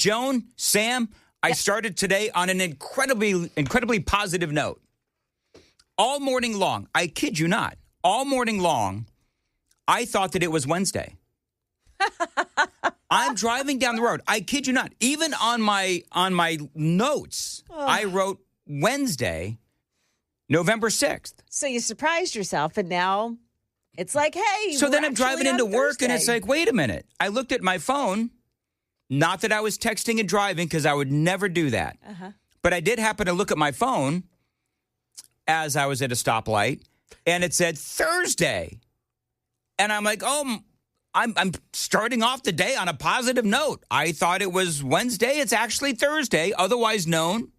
Joan, Sam, I started today on an incredibly positive note. All morning long, I kid you not, all morning long, I thought that it was Wednesday. I'm driving down the road. I kid you not. Even on my notes, I wrote Wednesday, November 6th. So you surprised yourself, and now it's like, hey. So then I'm driving into work, Thursday. and it's like, wait a minute. I looked at my phone. Not that I was texting and driving, because I would never do that. But I did happen to look at my phone as I was at a stoplight, and it said Thursday. And I'm like, oh, I'm starting off the day on a positive note. I thought it was Wednesday. It's actually Thursday, otherwise known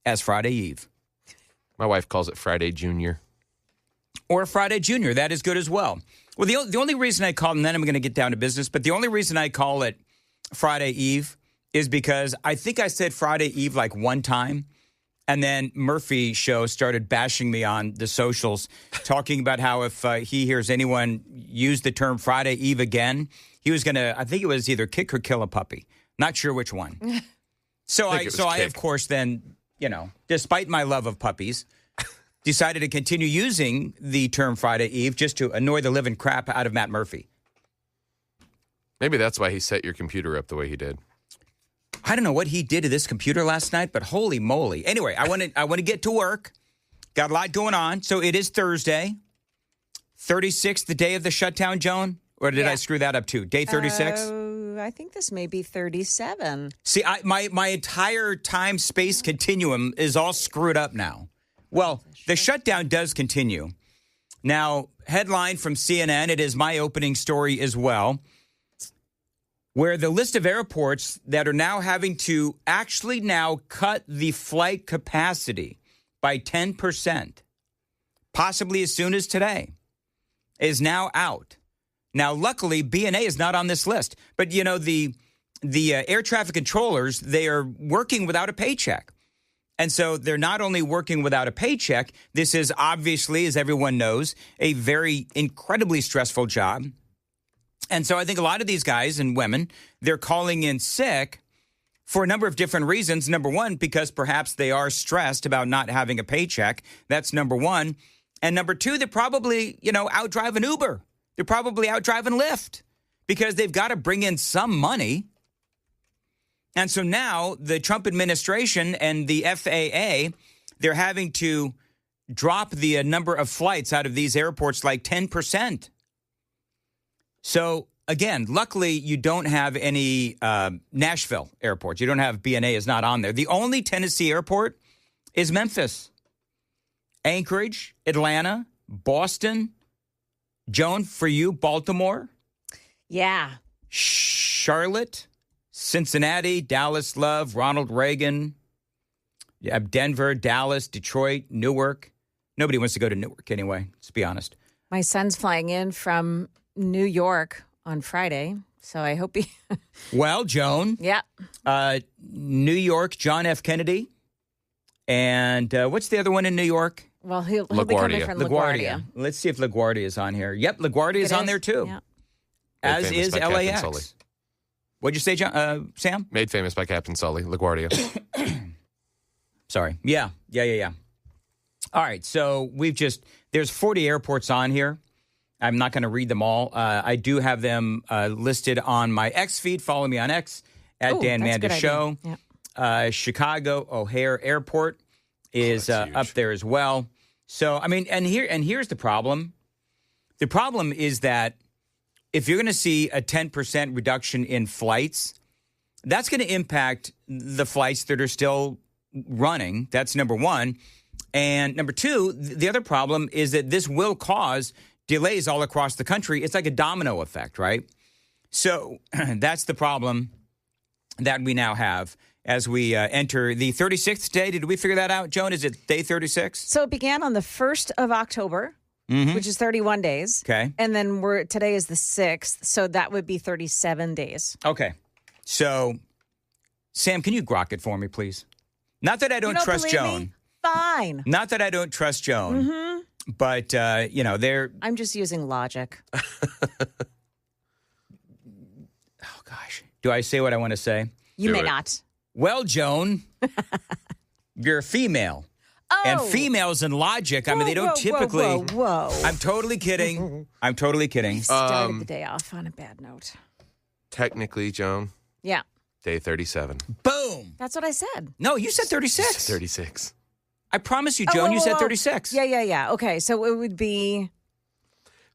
as Friday Eve. My wife calls it Friday Junior. Or Friday Junior. That is good as well. Well, the only reason I call it, and then I'm going to get down to business, but the only reason I call it Friday Eve is because I think I said Friday Eve like one time, and then Murphy Show started bashing me on the socials, talking about how if he hears anyone use the term Friday Eve again, he was going to, I think it was either kick or kill a puppy. Not sure which one. So I of course, then, despite my love of puppies, decided to continue using the term Friday Eve just to annoy the living crap out of Matt Murphy. Maybe that's why he set your computer up the way he did. I don't know what he did to this computer last night, but holy moly. Anyway, I want to get to work. Got a lot going on. So it is Thursday, 36, the day of the shutdown, Joan? Or did I screw that up too? Day 36? I think this may be 37. See, my entire time-space continuum is all screwed up now. Well, the shutdown does continue. Now, headline from CNN, it is my opening story as well, where the list of airports that are now having to actually now cut the flight capacity by 10%, possibly as soon as today, is now out. Now, luckily, BNA is not on this list. But, the air traffic controllers, they are working without a paycheck. And so they're not only working without a paycheck, this is obviously, as everyone knows, a very incredibly stressful job. And so I think a lot of these guys and women, they're calling in sick for a number of different reasons. Number one, because perhaps they are stressed about not having a paycheck. That's number one. And number two, they're probably, out driving Uber. They're probably out driving Lyft because they've got to bring in some money. And so now the Trump administration and the FAA, they're having to drop the number of flights out of these airports like 10%. So, again, luckily you don't have any Nashville airports. You don't have BNA is not on there. The only Tennessee airport is Memphis, Anchorage, Atlanta, Boston. Joan, for you, Baltimore? Yeah. Charlotte, Cincinnati, Dallas, Love, Ronald Reagan. You have Denver, Dallas, Detroit, Newark. Nobody wants to go to Newark anyway, let's be honest. My son's flying in from New York on Friday, so I hope he... Well, Joan. Yeah. New York, John F. Kennedy. And what's the other one in New York? Well, he'll be coming from LaGuardia. Let's see if LaGuardia is on here. Yep, LaGuardia is on there too. Yeah. As is LAX. What'd you say, John, Sam? Made famous by Captain Sully, LaGuardia. Sorry. Yeah. All right, so there's 40 airports on here. I'm not going to read them all. I do have them listed on my X feed. Follow me on X at Dan Mandis Show. Yep. Chicago O'Hare Airport is up there as well. So, I mean, and here's the problem. The problem is that if you're going to see a 10% reduction in flights, that's going to impact the flights that are still running. That's number one. And number two, the other problem is that this will cause delays all across the country. It's like a domino effect, right? So that's the problem that we now have as we enter the 36th day. Did we figure that out, Joan? Is it day 36? So it began on the 1st of October, which is 31 days. Okay. And then today is the 6th, so that would be 37 days. Okay. So, Sam, can you grok it for me, please? Not that I don't trust Joan. Me? Fine. Not that I don't trust Joan. But, they're... I'm just using logic. Oh, gosh. Do I say what I want to say? You Do may it. not. Well, Joan, you're a female. Oh. And females in logic, I mean, they don't typically. Whoa. I'm totally kidding. I'm totally kidding. Started the day off on a bad note. Technically, Joan, Yeah. day 37. Boom. That's what I said. No, you said 36. 36. I promise you, Joan, you said 36. Yeah. Okay, so it would be...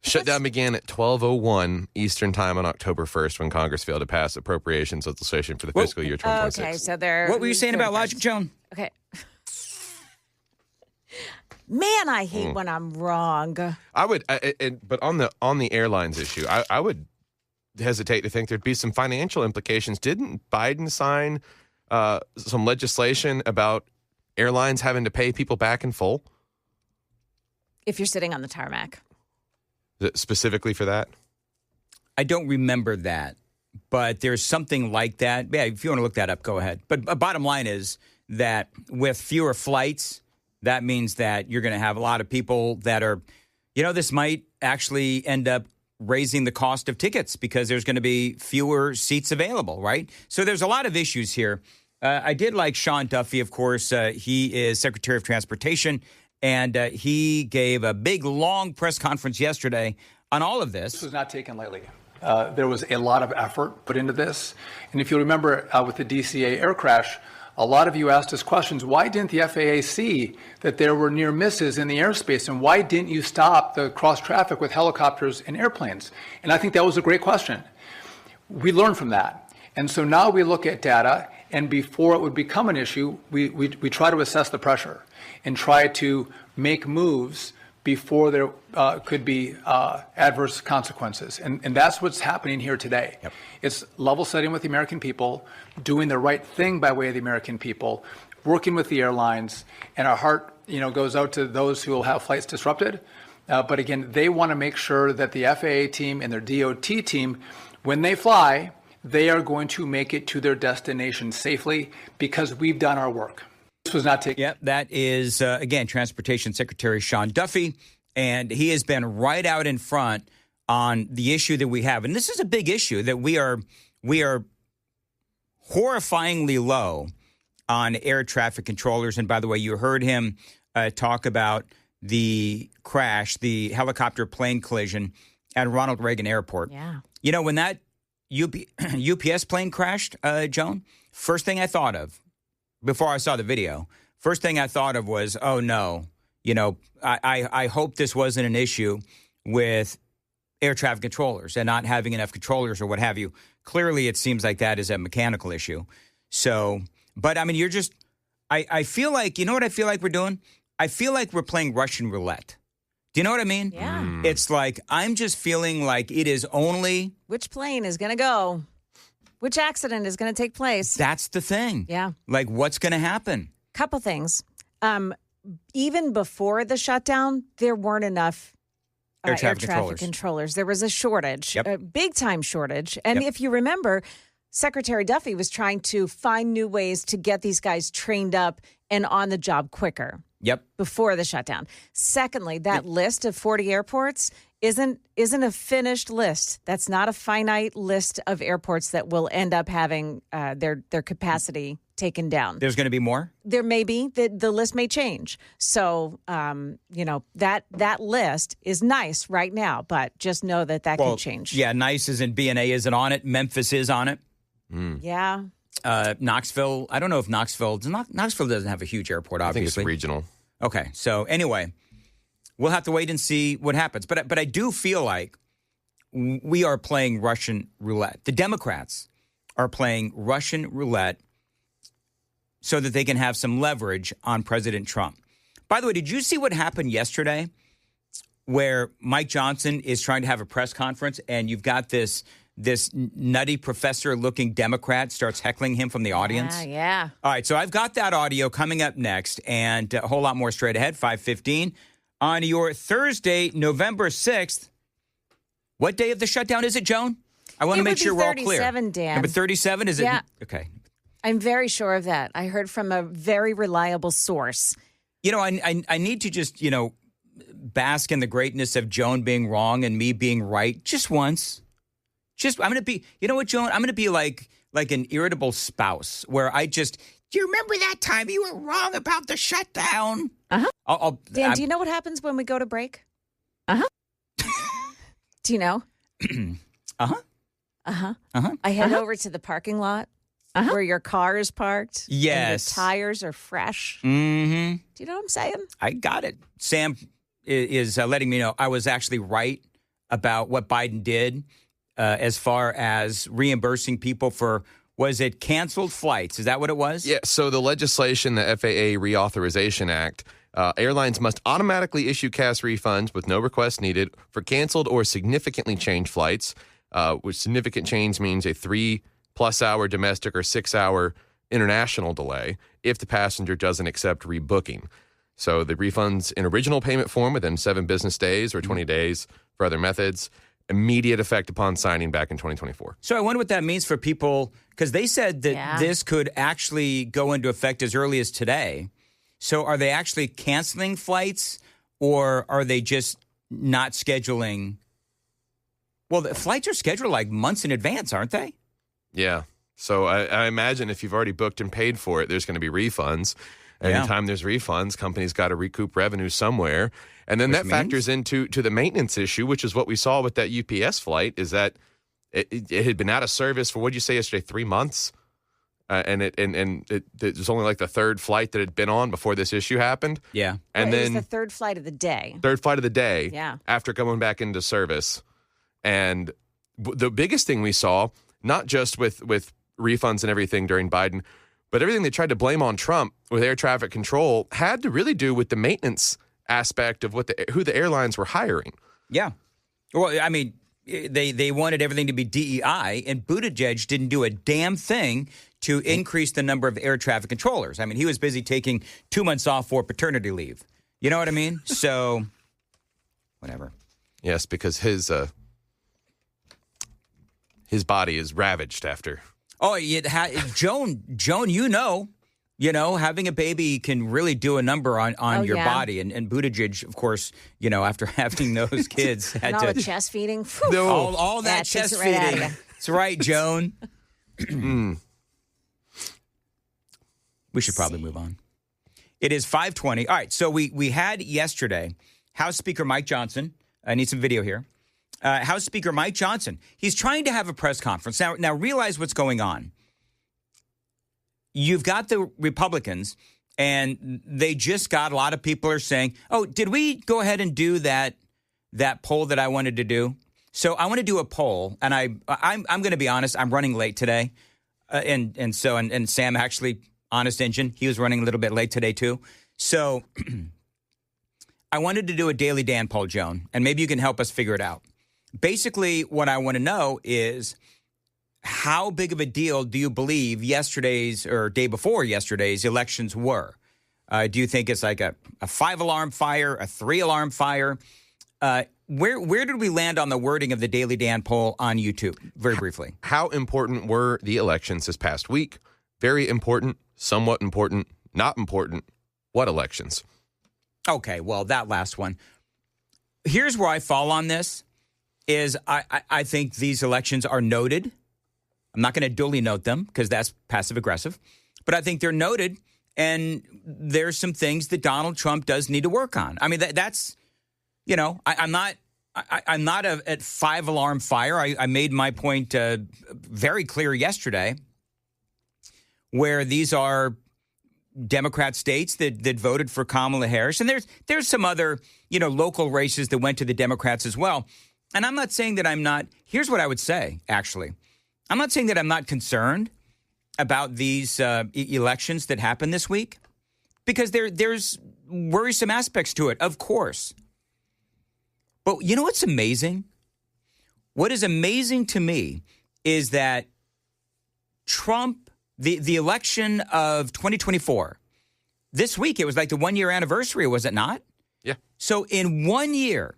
Shutdown began at 12:01 Eastern Time on October 1st when Congress failed to pass appropriations legislation for the fiscal year 2026. Okay, so there... What were you saying about logic, Joan? Okay. Man, I hate when I'm wrong. I would, but on the airlines issue, I would hesitate to think there'd be some financial implications. Didn't Biden sign some legislation about airlines having to pay people back in full? If you're sitting on the tarmac. Specifically for that? I don't remember that, but there's something like that. Yeah, if you want to look that up, go ahead. But bottom line is that with fewer flights, that means that you're going to have a lot of people that are, this might actually end up raising the cost of tickets because there's going to be fewer seats available, right? So there's a lot of issues here. I did like Sean Duffy, of course. He is Secretary of Transportation, and he gave a big, long press conference yesterday on all of this. This was not taken lightly. There was a lot of effort put into this. And if you remember with the DCA air crash, a lot of you asked us questions. Why didn't the FAA see that there were near misses in the airspace? And why didn't you stop the cross traffic with helicopters and airplanes? And I think that was a great question. We learned from that. And so now we look at data, and before it would become an issue, we try to assess the pressure and try to make moves before there could be adverse consequences. And that's what's happening here today. Yep. It's level setting with the American people, doing the right thing by way of the American people, working with the airlines, and our heart goes out to those who will have flights disrupted. But again, they want to make sure that the FAA team and their DOT team, when they fly, they are going to make it to their destination safely because we've done our work. This was not taken. Yep, that is, again, Transportation Secretary Sean Duffy, and he has been right out in front on the issue that we have. And this is a big issue that we are horrifyingly low on air traffic controllers. And by the way, you heard him talk about the crash, the helicopter plane collision at Ronald Reagan Airport. Yeah. When that UPS plane crashed, Joan, first thing I thought of, before I saw the video, first thing I thought of was, oh, no, I hope this wasn't an issue with air traffic controllers and not having enough controllers or what have you. Clearly, it seems like that is a mechanical issue. So, but I mean, I feel like, you know what I feel like we're doing? I feel like we're playing Russian roulette. Do you know what I mean? Yeah. It's like, I'm just feeling like it is only... Which plane is going to go? Which accident is going to take place? That's the thing. Yeah. Like, what's going to happen? Couple things. Even before the shutdown, there weren't enough air traffic controllers. There was a shortage, a big-time shortage. And if you remember, Secretary Duffy was trying to find new ways to get these guys trained up and on the job quicker. Yep. Before the shutdown. Secondly, that list of 40 airports isn't a finished list. That's not a finite list of airports that will end up having their capacity taken down. There's going to be more? There may be. The list may change. So, that list is nice right now, but just know that can change. Yeah, nice isn't BNA isn't on it. Memphis is on it. Yeah. Knoxville. I don't know if Knoxville doesn't have a huge airport, obviously. I think it's regional. Okay. So anyway, we'll have to wait and see what happens. But I do feel like we are playing Russian roulette. The Democrats are playing Russian roulette so that they can have some leverage on President Trump. By the way, did you see what happened yesterday where Mike Johnson is trying to have a press conference and you've got this nutty professor-looking Democrat starts heckling him from the audience? Yeah. All right, so I've got that audio coming up next, and a whole lot more straight ahead, 5:15. On your Thursday, November 6th, what day of the shutdown is it, Joan? I want to make sure we're all clear. 37, Dan. Number 37, is it? Yeah. Okay. I'm very sure of that. I heard from a very reliable source. I need to just, bask in the greatness of Joan being wrong and me being right just once. I'm going to be, you know what, Joan? I'm going to be like like an irritable spouse where do you remember that time you were wrong about the shutdown? Uh-huh. Dan, do you know what happens when we go to break? Uh-huh. Do you know? Uh-huh. Uh-huh. Uh-huh. I head over to the parking lot where your car is parked. Yes. And your tires are fresh. Mm-hmm. Do you know what I'm saying? I got it. Sam is letting me know I was actually right about what Biden did as far as reimbursing people for, was it canceled flights? Is that what it was? Yeah, so the legislation, the FAA Reauthorization Act, airlines must automatically issue cash refunds with no request needed for canceled or significantly changed flights, which significant change means a 3+ hour domestic or 6-hour international delay if the passenger doesn't accept rebooking. So the refunds in original payment form within 7 business days or 20 days for other methods, immediate effect upon signing back in 2024. So I wonder what that means for people, because they said that this could actually go into effect as early as today. So are they actually canceling flights, or are they just not scheduling? Well, the flights are scheduled like months in advance, aren't they? Yeah. So I imagine if you've already booked and paid for it, there's going to be refunds. Anytime there's refunds, companies got to recoup revenue somewhere. And then that factors into the maintenance issue, which is what we saw with that UPS flight, is that it had been out of service for, what did you say yesterday, 3 months? And it was only like the third flight that had been on before this issue happened. Yeah. And then it was the third flight of the day. Third flight of the day. Yeah. After coming back into service. And the biggest thing we saw, not just with refunds and everything during Biden, but everything they tried to blame on Trump with air traffic control had to really do with the maintenance aspect of who the airlines were hiring. Yeah. Well, I mean, they wanted everything to be DEI, and Buttigieg didn't do a damn thing to increase the number of air traffic controllers. I mean, he was busy taking 2 months off for paternity leave. You know what I mean? So, whatever. Yes, because his body is ravaged after. Oh, Joan, having a baby can really do a number on your body. And Buttigieg, of course, after having those kids had all the chest feeding. No. All that chest feeding. That's right, Joan. We should probably move on. It is 5:20. All right, so we had yesterday House Speaker Mike Johnson. I need some video here. House Speaker Mike Johnson, he's trying to have a press conference. Now realize what's going on. You've got the Republicans, and they just got, a lot of people are saying, oh, did we go ahead and do that poll that I wanted to do? So I want to do a poll, and I'm going to be honest, I'm running late today. And Sam actually, honest engine, he was running a little bit late today too. So I wanted to do a Daily Dan poll, Joan, and maybe you can help us figure it out. Basically, what I want to know is, how big of a deal do you believe yesterday's or day before yesterday's elections were? Do you think it's like a 5-alarm fire, a 3-alarm fire? Where did we land on the wording of the Daily Dan poll on YouTube? Very briefly. How important were the elections this past week? Very important, somewhat important, not important. What elections? Okay, well, that last one. Here's where I fall on this. Is I think these elections are noted. I'm not going to duly note them because that's passive-aggressive. But I think they're noted, and there's some things that Donald Trump does need to work on. I mean, that's, I'm not at 5-alarm fire. I made my point very clear yesterday, where these are Democrat states that voted for Kamala Harris. And there's some other, local races that went to the Democrats as well. And I'm not saying that I'm not. Here's what I would say, actually. I'm not saying that I'm not concerned about these elections that happened this week, because there's worrisome aspects to it, of course. But you know what's amazing? What is amazing to me is that Trump, the election of 2024, this week, it was like the 1-year anniversary, was it not? Yeah. So in 1 year,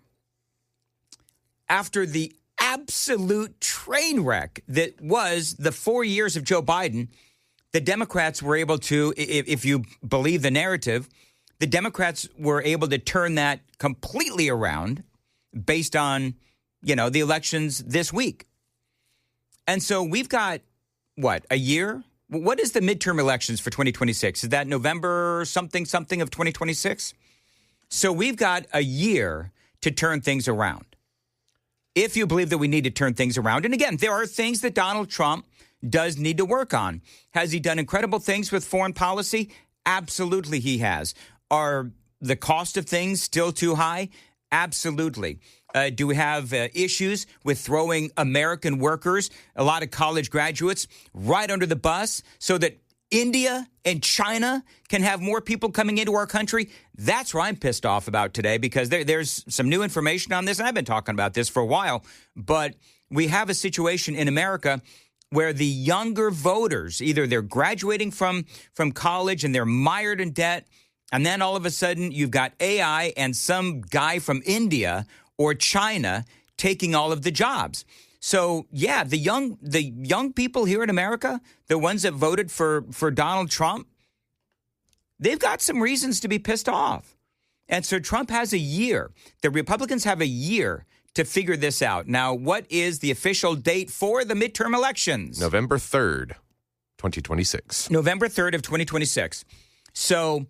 after the absolute train wreck that was the 4 years of Joe Biden, the Democrats were able to, if you believe the narrative, the Democrats were able to turn that completely around based on, the elections this week. And so we've got a year? What is the midterm elections for 2026? Is that November something of 2026? So we've got a year to turn things around. If you believe that we need to turn things around. And again, there are things that Donald Trump does need to work on. Has he done incredible things with foreign policy? Absolutely he has. Are the cost of things still too high? Absolutely. Do we have issues with throwing American workers, a lot of college graduates, right under the bus so that India and China can have more people coming into our country? That's what I'm pissed off about today, because there's some new information on this. And I've been talking about this for a while, but we have a situation in America where the younger voters, either they're graduating from college and they're mired in debt, and then all of a sudden you've got AI and some guy from India or China taking all of the jobs. So, yeah, the young people here in America, the ones that voted for Donald Trump, they've got some reasons to be pissed off. And so Trump has a year. The Republicans have a year to figure this out. Now, what is the official date for the midterm elections? November 3rd, 2026. November 3rd of 2026. So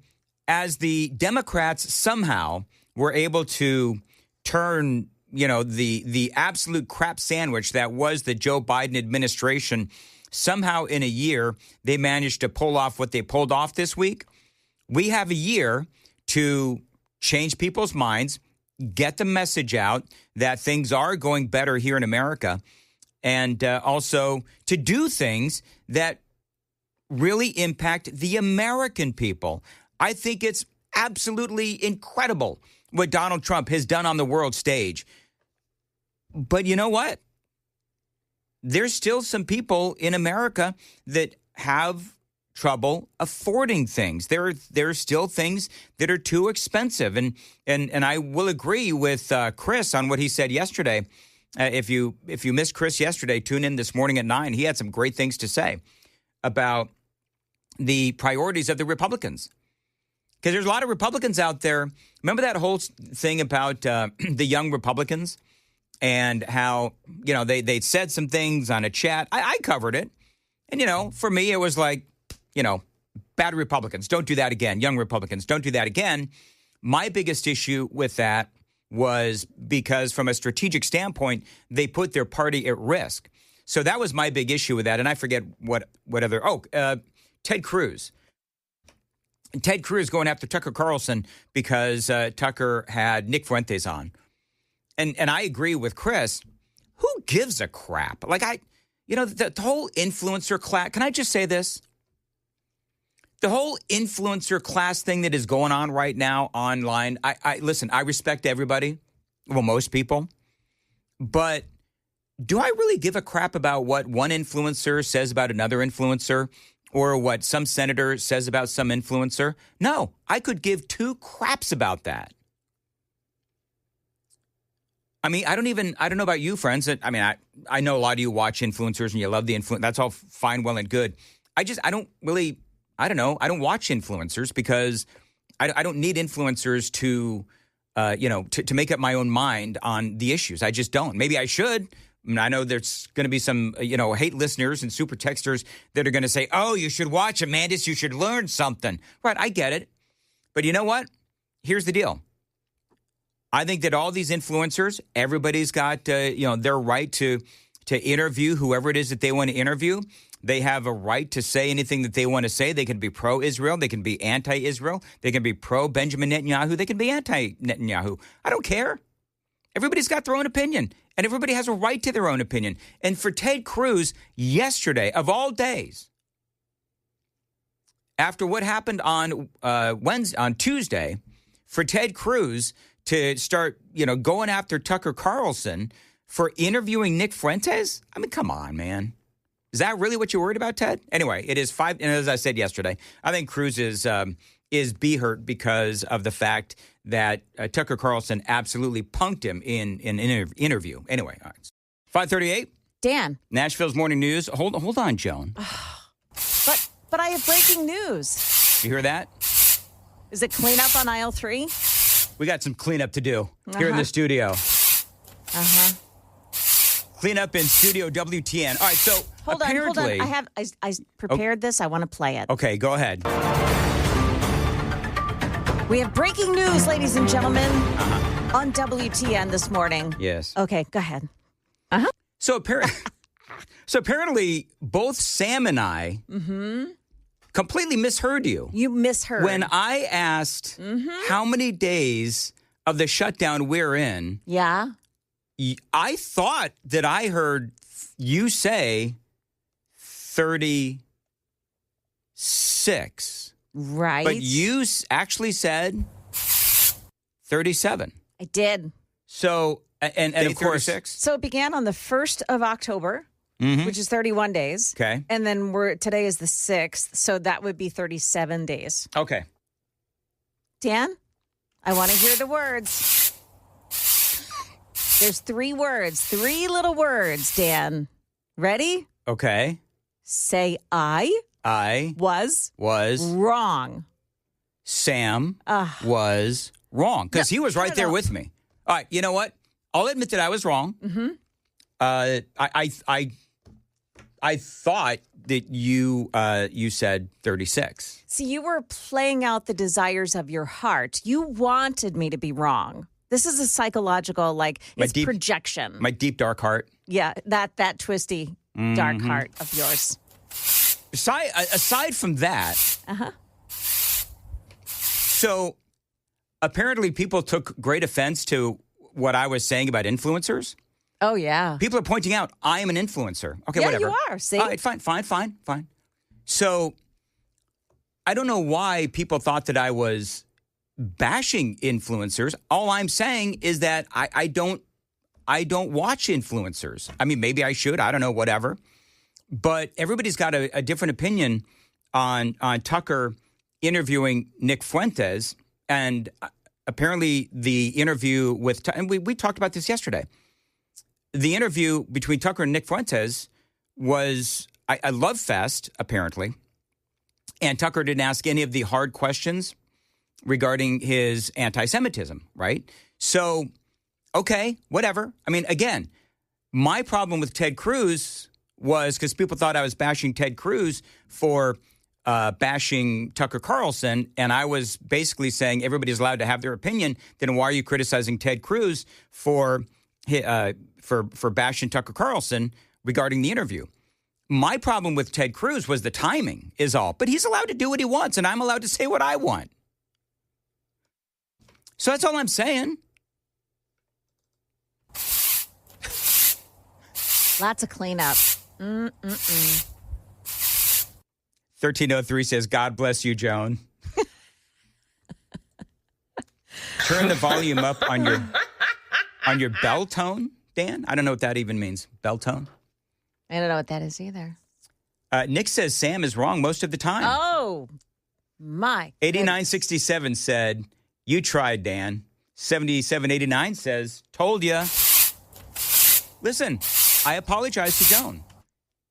as the Democrats somehow were able to turn, the absolute crap sandwich that was the Joe Biden administration, somehow in a year, they managed to pull off what they pulled off this week. We have a year to change people's minds, get the message out that things are going better here in America, and also to do things that really impact the American people. I think it's absolutely incredible what Donald Trump has done on the world stage. But you know what? There's still some people in America that have trouble affording things. There are still things that are too expensive. And I will agree with Chris on what he said yesterday. If you missed Chris yesterday, tune in this morning at 9. He had some great things to say about the priorities of the Republicans. Because there's a lot of Republicans out there. Remember that whole thing about the young Republicans and how, they said some things on a chat. I covered it. And, for me, it was like, bad Republicans, don't do that again. Young Republicans, don't do that again. My biggest issue with that was because from a strategic standpoint, they put their party at risk. So that was my big issue with that. And I forget what other, Ted Cruz. Ted Cruz going after Tucker Carlson because Tucker had Nick Fuentes on. And I agree with Chris. Who gives a crap? Like the whole influencer class. Can I just say this? The whole influencer class thing that is going on right now online. Listen, I respect everybody. Well, most people. But do I really give a crap about what one influencer says about another influencer? Or what some senator says about some influencer? No, I could give two craps about that. I mean, I don't know about you, friends. I know a lot of you watch influencers and you love the influence. That's all fine, well, and good. I don't watch influencers because I don't need influencers to make up my own mind on the issues. I just don't. Maybe I should. I know there's going to be some, hate listeners and super texters that are going to say, oh, you should watch it, Mandis. You should learn something. Right, I get it. But you know what? Here's the deal. I think that all these influencers, everybody's got, their right to interview whoever it is that they want to interview. They have a right to say anything that they want to say. They can be pro-Israel. They can be anti-Israel. They can be pro-Benjamin Netanyahu. They can be anti-Netanyahu. I don't care. Everybody's got their own opinion. And everybody has a right to their own opinion. And for Ted Cruz, yesterday, of all days, after what happened on Tuesday, for Ted Cruz to start, going after Tucker Carlson for interviewing Nick Fuentes? I mean, come on, man. Is that really what you're worried about, Ted? Anyway, it is 5, and as I said yesterday, I think Cruz is butthurt because of the fact that Tucker Carlson absolutely punked him in an interview. Anyway, all right. 5:38. Dan. Nashville's morning news. Hold on, Joan. But I have breaking news. You hear that? Is it cleanup on aisle 3? We got some cleanup to do here in the studio. Clean up in studio WTN. All right, so hold apparently... on. I prepared this. I want to play it. Okay, go ahead. We have breaking news, ladies and gentlemen, on WTN this morning. Yes. Okay, go ahead. So apparently, both Sam and I completely misheard you. You misheard. When I asked how many days of the shutdown we're in, I thought that I heard you say 36. Right. But you actually said 37. I did. So, and of course... 36? So it began on the 1st of October, which is 31 days. Okay. And then today is the 6th, so that would be 37 days. Okay. Dan, I want to hear the words. There's 3 words, 3 little words, Dan. Ready? Okay. Say I was wrong. Sam was wrong because he was right there with me. All right, you know what? I'll admit that I was wrong. I thought that you said 36. See, you were playing out the desires of your heart. You wanted me to be wrong. This is a psychological, it's projection. My deep, dark heart. Yeah, that twisty, dark heart of yours. Aside from that, so apparently people took great offense to what I was saying about influencers. Oh, yeah. People are pointing out I am an influencer. Okay, yeah, whatever. You are. See? All right, fine. So I don't know why people thought that I was bashing influencers. All I'm saying is that I don't watch influencers. I mean, maybe I should. I don't know, whatever. But everybody's got a different opinion on Tucker interviewing Nick Fuentes. And apparently the interview with, and we talked about this yesterday. The interview between Tucker and Nick Fuentes was a love fest, apparently. And Tucker didn't ask any of the hard questions regarding his anti-Semitism, right? So, okay, whatever. I mean, again, my problem with Ted Cruz was because people thought I was bashing Ted Cruz for bashing Tucker Carlson, and I was basically saying everybody's allowed to have their opinion. Then why are you criticizing Ted Cruz for bashing Tucker Carlson regarding the interview? My problem with Ted Cruz was the timing is all. But he's allowed to do what he wants, and I'm allowed to say what I want. So that's all I'm saying. Lots of cleanup. 1303 says, God bless you, Joan. Turn the volume up on your bell tone, Dan. I don't know what that even means. Bell tone? I don't know what that is either. Nick says Sam is wrong most of the time. Oh, my. 8967 said, you tried, Dan. 7789 says, told ya. Listen, I apologize to Joan.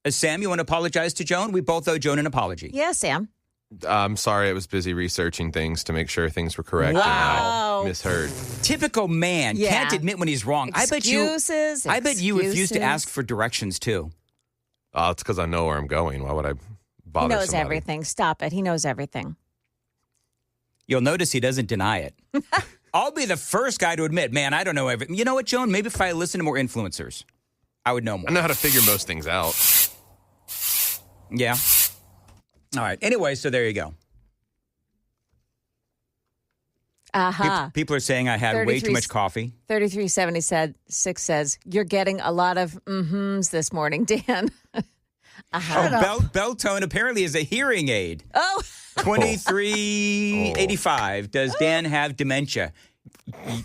Sam, you want to apologize to Joan? We both owe Joan an apology. Yeah, Sam. I'm sorry. I was busy researching things to make sure things were correct. Wow. And I misheard. Typical man. Yeah. Can't admit when he's wrong. Excuses. I bet you refuse to ask for directions, too. It's because I know where I'm going. Why would I bother He knows somebody? everything. Stop it. He knows everything. You'll notice he doesn't deny it. I'll be the first guy to admit, man, I don't know everything. You know what, Joan? Maybe if I listen to more influencers, I would know more. I know how to figure most things out. Yeah. All right. Anyway, so there you go. People are saying I had way too much coffee. 3376 says, you're getting a lot of this morning, Dan. Bell tone apparently is a hearing aid. Oh. 2385. Does Dan have dementia?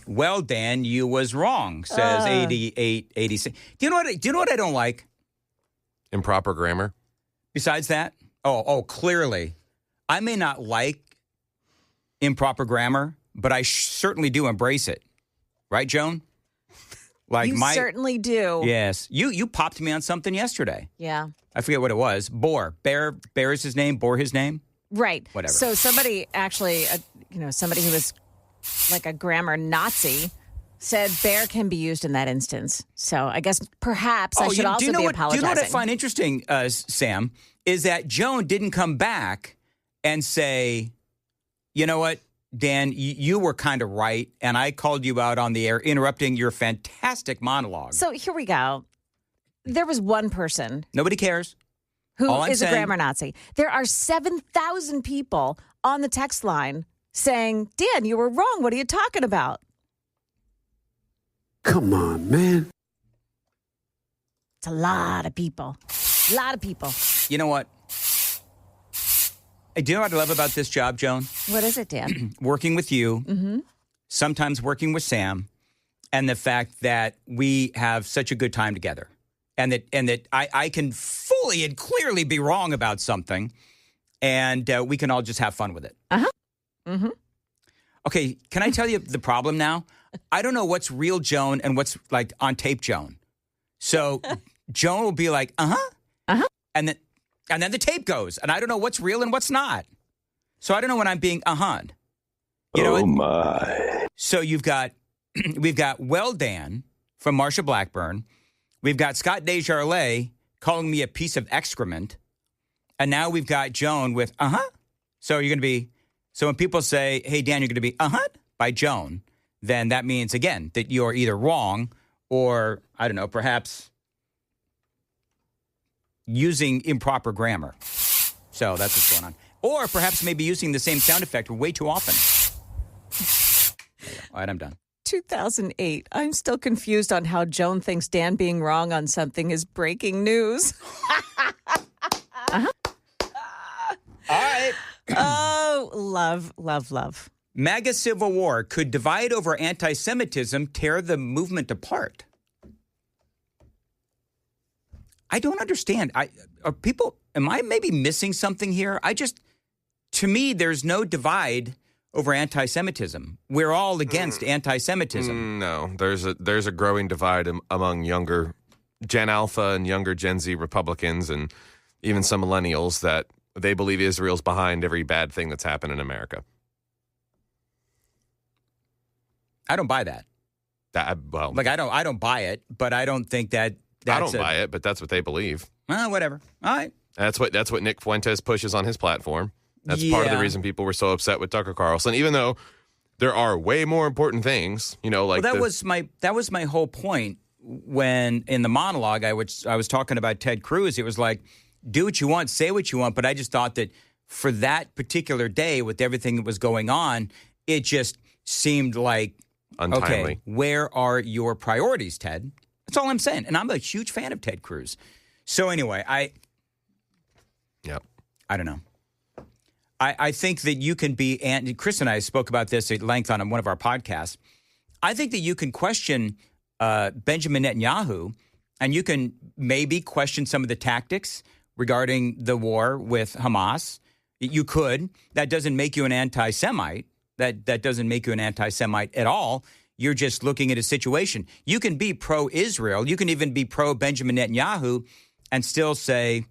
Well, Dan, you was wrong, says 8886. Do you know what I don't like? Improper grammar. Besides that? Oh, clearly. I may not like improper grammar, but I certainly do embrace it. Right, Joan? Like you certainly do. Yes. You popped me on something yesterday. Yeah. I forget what it was. Bear is his name. Bore his name. Right. Whatever. So somebody actually, somebody who was like a grammar Nazi said bear can be used in that instance. So I guess perhaps I should also be apologizing. Do you know what I find interesting, Sam, is that Joan didn't come back and say, you know what, Dan, you were kind of right, and I called you out on the air, interrupting your fantastic monologue. So here we go. There was one person. Nobody cares. Who is a grammar Nazi. There are 7,000 people on the text line saying, Dan, you were wrong. What are you talking about? Come on, man. It's a lot of people. A lot of people. You know what? Do you know what I love about this job, Joan? What is it, Dan? Working with you, sometimes working with Sam, and the fact that we have such a good time together. And that I can fully and clearly be wrong about something, and we can all just have fun with it. Uh-huh. Mm-hmm. Okay, can I tell you the problem now? I don't know what's real Joan and what's like on tape Joan. So Joan will be like, and then the tape goes, and I don't know what's real and what's not. So I don't know when I'm being You know, my. So we've got Well Dan from Marsha Blackburn. We've got Scott Desjardins calling me a piece of excrement. And now we've got Joan with, So you're going to be, so when people say, hey, Dan, you're going to be, by Joan, then that means, again, that you're either wrong or, I don't know, perhaps using improper grammar. So that's what's going on. Or perhaps maybe using the same sound effect way too often. All right, I'm done. 2008. I'm still confused on how Joan thinks Dan being wrong on something is breaking news. All right. Oh, love, love, love. MAGA civil war. Could divide over anti-Semitism tear the movement apart? I don't understand. Am I maybe missing something here? To me, there's no divide over anti-Semitism. We're all against anti-Semitism. No, there's a growing divide among younger Gen Alpha and younger Gen Z Republicans and even some millennials that they believe Israel's behind every bad thing that's happened in America. I don't buy that. I don't buy it, but I don't think that's I don't buy it, but that's what they believe. Whatever. All right. That's what Nick Fuentes pushes on his platform. That's part of the reason people were so upset with Tucker Carlson, even though there are way more important things, like that was my whole point when in the monologue I was talking about Ted Cruz. It was like, do what you want, say what you want, but I just thought that for that particular day with everything that was going on, it just seemed like untimely. Okay, where are your priorities, Ted? That's all I'm saying. And I'm a huge fan of Ted Cruz. So anyway, I don't know. I think that you can be, and Chris and I spoke about this at length on one of our podcasts. I think that you can question Benjamin Netanyahu, and you can maybe question some of the tactics regarding the war with Hamas. You could. That doesn't make you an anti-Semite. That doesn't make you an anti-Semite at all. You're just looking at a situation. You can be pro-Israel. You can even be pro-Benjamin Netanyahu and still say,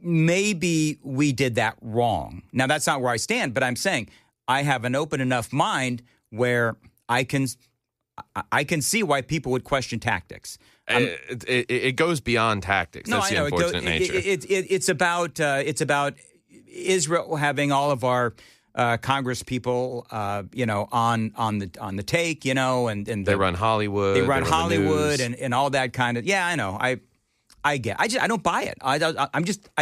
maybe we did that wrong. Now, that's not where I stand, but I'm saying I have an open enough mind where I can see why people would question tactics. It goes beyond tactics. No, That's the unfortunate nature. It's about Israel having all of our Congress people, on the take, and they run Hollywood. They run Hollywood and all that kind of. Yeah, I know. I don't buy it. I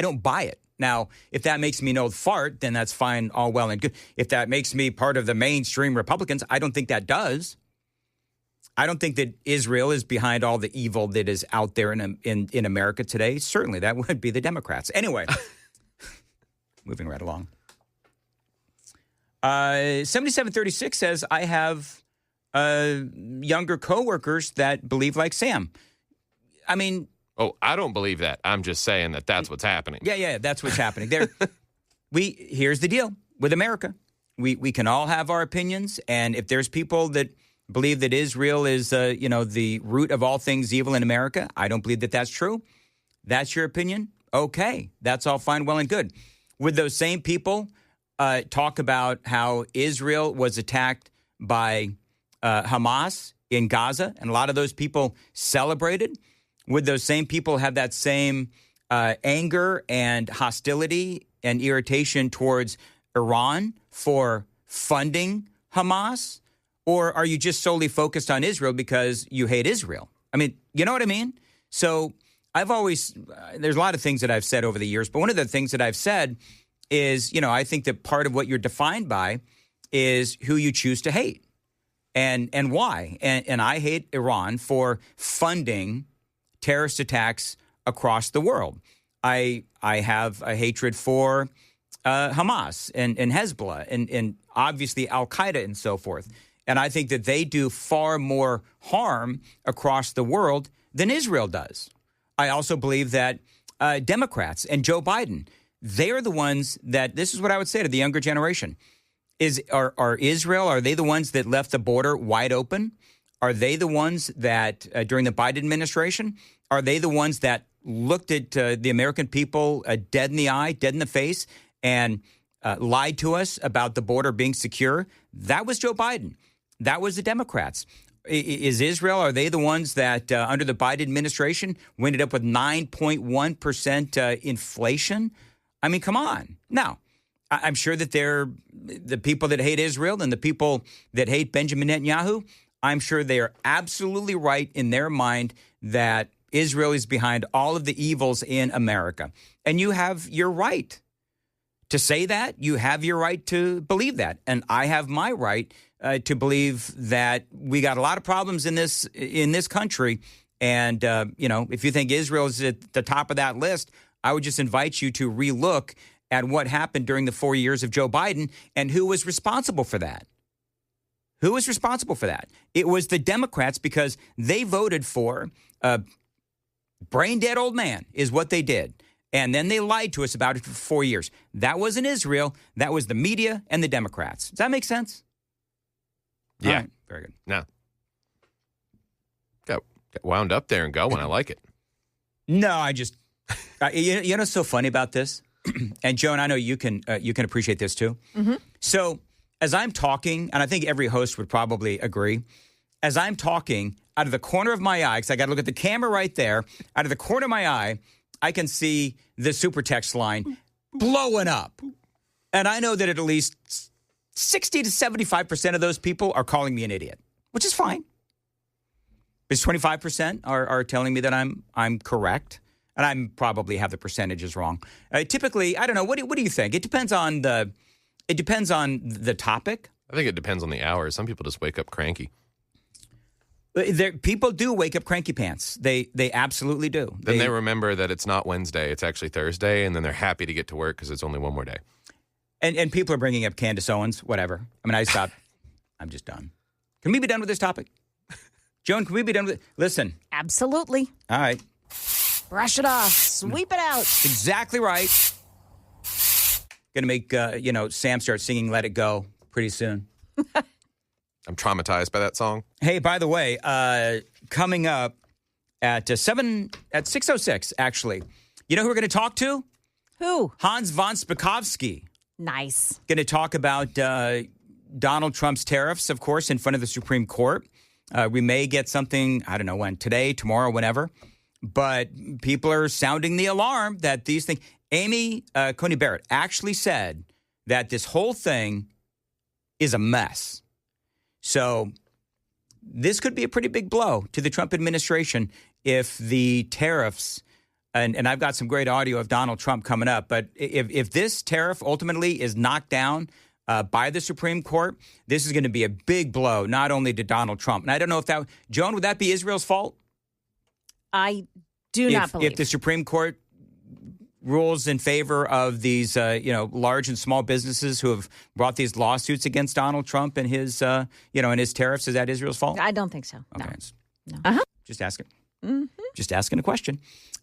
don't buy it. Now, if that makes me an old fart, then that's fine, all well and good. If that makes me part of the mainstream Republicans, I don't think that does. I don't think that Israel is behind all the evil that is out there in America today. Certainly, that would be the Democrats. Anyway, moving right along. 7736 says, I have younger coworkers that believe like Sam. I mean... Oh, I don't believe that. I'm just saying that that's what's happening. Yeah, that's what's happening. Here's the deal with America. We can all have our opinions, and if there's people that believe that Israel is, the root of all things evil in America, I don't believe that that's true. That's your opinion. Okay, that's all fine, well, and good. Would those same people talk about how Israel was attacked by Hamas in Gaza, and a lot of those people celebrated. Would those same people have that same anger and hostility and irritation towards Iran for funding Hamas? Or are you just solely focused on Israel because you hate Israel? I mean, you know what I mean? So I've always, there's a lot of things that I've said over the years, but one of the things that I've said is, I think that part of what you're defined by is who you choose to hate and why. And I hate Iran for funding terrorist attacks across the world. I have a hatred for Hamas and Hezbollah and obviously Al-Qaeda and so forth. And I think that they do far more harm across the world than Israel does. I also believe that Democrats and Joe Biden, they are the ones that, this is what I would say to the younger generation, are Israel, are they the ones that left the border wide open? Are they the ones that, during the Biden administration, are they the ones that looked at the American people dead in the eye, dead in the face, and lied to us about the border being secure? That was Joe Biden. That was the Democrats. Is Israel, are they the ones that under the Biden administration we ended up with 9.1% inflation? I mean, come on. Now, I'm sure that they're the people that hate Israel and the people that hate Benjamin Netanyahu, I'm sure they are absolutely right in their mind that Israel is behind all of the evils in America. And you have your right to say that. You have your right to believe that. And I have my right to believe that we got a lot of problems in this country. And, if you think Israel is at the top of that list, I would just invite you to relook at what happened during the 4 years of Joe Biden and who was responsible for that. Who was responsible for that? It was the Democrats because they voted for a brain-dead old man is what they did. And then they lied to us about it for 4 years. That wasn't Israel. That was the media and the Democrats. Does that make sense? Yeah. Right. Very good. No. Got wound up there and going. I like it. No, I just, you know what's so funny about this? And Joan, I know you can appreciate this too. Mm-hmm. So as I'm talking, and I think every host would probably agree, as I'm talking, out of the corner of my eye, because I got to look at the camera right there, out of the corner of my eye, I can see the super text line blowing up. And I know that at least 60 to 75% of those people are calling me an idiot, which is fine. Because 25% are telling me that I'm correct. And I probably have the percentages wrong. Typically, I don't know. What do you think? It depends on the topic. I think it depends on the hour. Some people just wake up cranky. People do wake up cranky pants. They absolutely do. Then they remember that it's not Wednesday. It's actually Thursday. And then they're happy to get to work because it's only one more day. And people are bringing up Candace Owens, whatever. I mean, I stopped. I'm just done. Can we be done with this topic? Joan, can we be done with it? Listen. Absolutely. All right. Brush it off. Sweep it out. Exactly right. Going to make, Sam start singing Let It Go pretty soon. I'm traumatized by that song. Hey, by the way, coming up at 6:06, actually. You know who we're going to talk to? Who? Hans von Spakovsky. Nice. Going to talk about Donald Trump's tariffs, of course, in front of the Supreme Court. We may get something, I don't know when, today, tomorrow, whenever. But people are sounding the alarm that these things. Amy Coney Barrett actually said that this whole thing is a mess. So this could be a pretty big blow to the Trump administration if the tariffs, and I've got some great audio of Donald Trump coming up, but if this tariff ultimately is knocked down by the Supreme Court, this is going to be a big blow, not only to Donald Trump. And I don't know if that, Joan, would that be Israel's fault? I do not believe. If the Supreme Court rules in favor of these, large and small businesses who have brought these lawsuits against Donald Trump and his, and his tariffs, is that Israel's fault? I don't think so. Okay. No. Uh-huh. Just asking. Mm-hmm. Just asking a question.